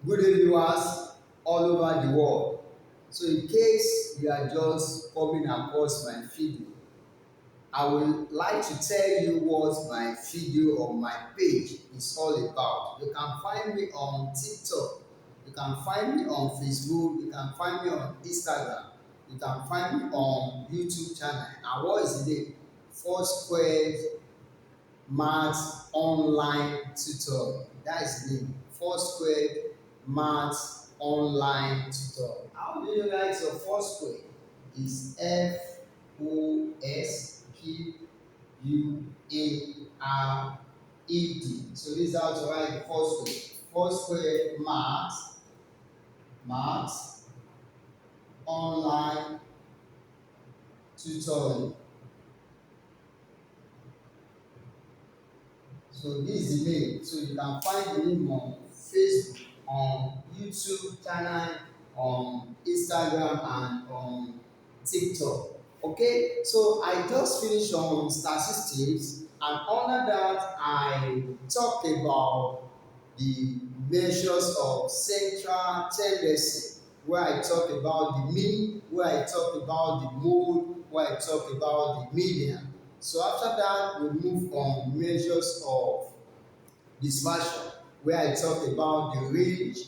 Good day, viewers all over the world. So, in case you are just coming across my video, I would like to tell you what my video or my page is all about. You can find me on TikTok, you can find me on Facebook, you can find me on Instagram, you can find me on YouTube channel. And what is the name? Foursquare Maths Online Tutor. That is the name. Foursquare Maths Online Tutor. How do you write your Foursquare? Is Foursquared. So this is how to write the Foursquare. Foursquare Maths Online Tutoring. So this is the name. So you can find the name on Facebook, on YouTube channel, on Instagram, and on TikTok. Okay, so I just finished on statistics, and under that I talk about the measures of central tendency, where I talk about the mean, where I talk about the mode, where I talk about the median. So after that, we move on measures of dispersion, where I talk about the range,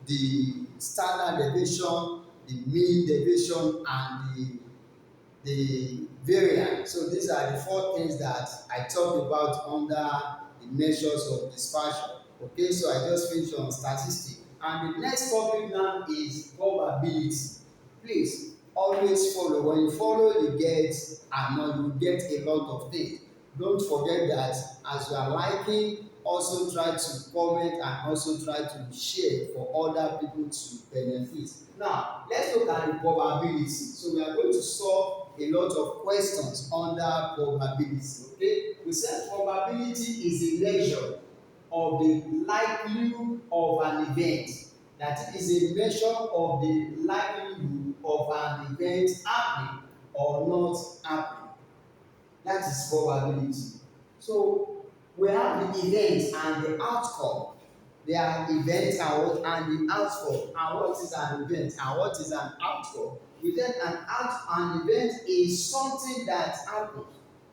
the standard deviation, the mean deviation, and the variance. So these are the four things that I talk about under the measures of dispersion. Okay, so I just finished on statistics. And the next topic now is probability. Please always follow. When you follow, you get you get a lot of things. Don't forget that as you are liking, also try to comment and also try to share for other people to benefit. Now, let's look at the probability. So we are going to solve a lot of questions under probability. Okay, we said probability is a measure of the likelihood of an event. That is a measure of the likelihood of an event happening or not happening. That is probability. So we have the event and the outcome. There are events and the outcome. And what is an event and what is an outcome? We then an event is something that happens,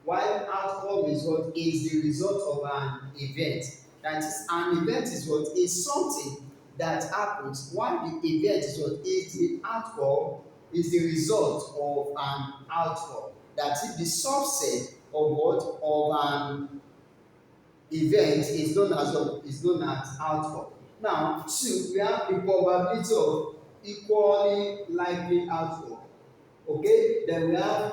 while outcome is what is the result of an event. That is, an event is what is something that happens, while the event is what is the outcome, is the result of an outcome. That is the subset of what of an event is known as what is known as outcome. Now, two, we have the probability of equally likely outcome. Okay, then we have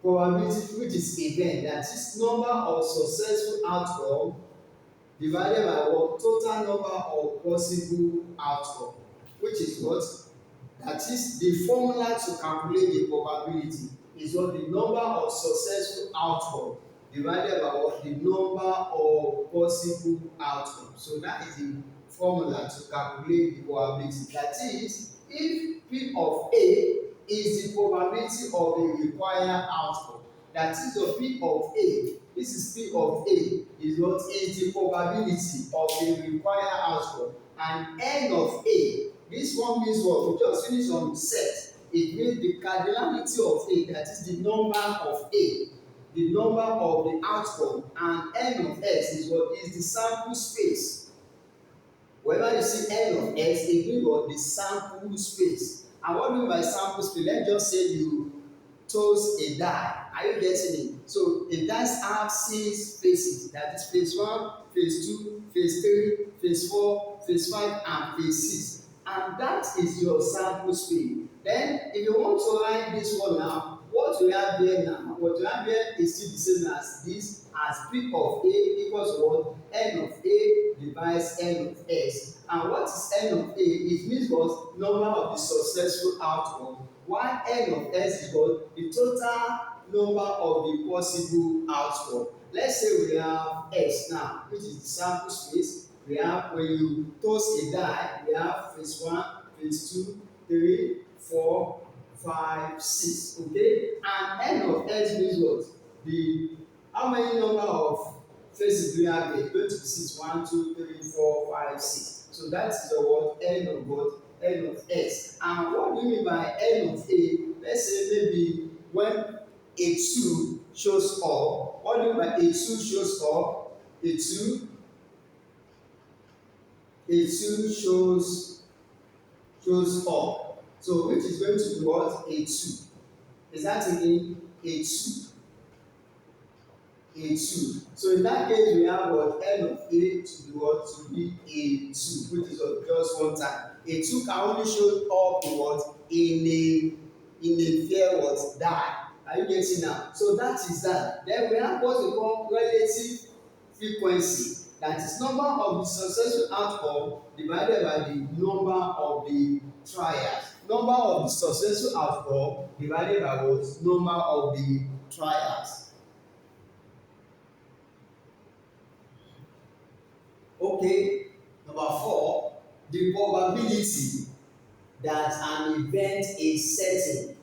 probability, which is event, that is number of successful outcome divided by what total number of possible outcome, which is what that is the formula to calculate the probability is what the number of successful outcome divided by what the number of possible outcome. So that is the formula to calculate the probability. That is, if P of A is the probability of a required outcome, that is the P of A, this is P of A is what is the probability of a required outcome, and N of A, this one means what we just finished on set. It means the cardinality of A, that is the number of A, the number of the outcome, and N of S is what is the sample space. Whenever you see N of S, it means what the sample space. And what do you mean by sample space? Let's just say you toss a die. Are you getting it? So a dice have 6 phases. That is phase 1, phase 2, phase 3, phase 4, phase 5, and phase 6. And that is your sample space. Then, if you want to write this one now, what we have here now, what we have here is still the same as this, as P of A equals what? N of A divides N of S. And what is N of A? It means what? Number of the successful outcome. While N of S is what? The total number of the possible outcome. Let's say we have S now, which is the sample space. We have, when you toss a die, we have phase 1, phase 2, 3, 4, 5, 6. Okay? And N of S means what? The how many number of phases do we have here? Going to be 6. 1, 2, 3, 4, 5, 6. So that is the word N of what? N of S. And what do you mean by N of A? Let's say maybe when a 2 shows up. What do you mean by a 2 shows up? A 2 shows up. So which is going to be what? A 2. Is that again a 2? A 2. So in that case, we have what? N of A to be what? To be a 2, which is what? Just one time. A 2 can only show up in what? In a fair what? Die. Are you getting now? So that is that. Then we have what we call relative frequency. That is number of the successful outcome divided by the number of the trials. Number of the successful outcome divided by what? Number of the trials. Okay, number 4, the probability that an event is certain.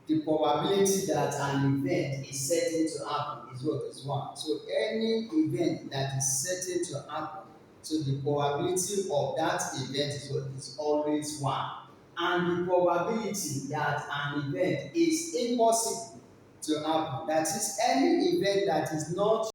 The probability that an event is certain to happen is what is 1. So any event that is certain to happen, so the probability of that event is what is always 1. And the probability that an event is impossible to happen, that is any event that is not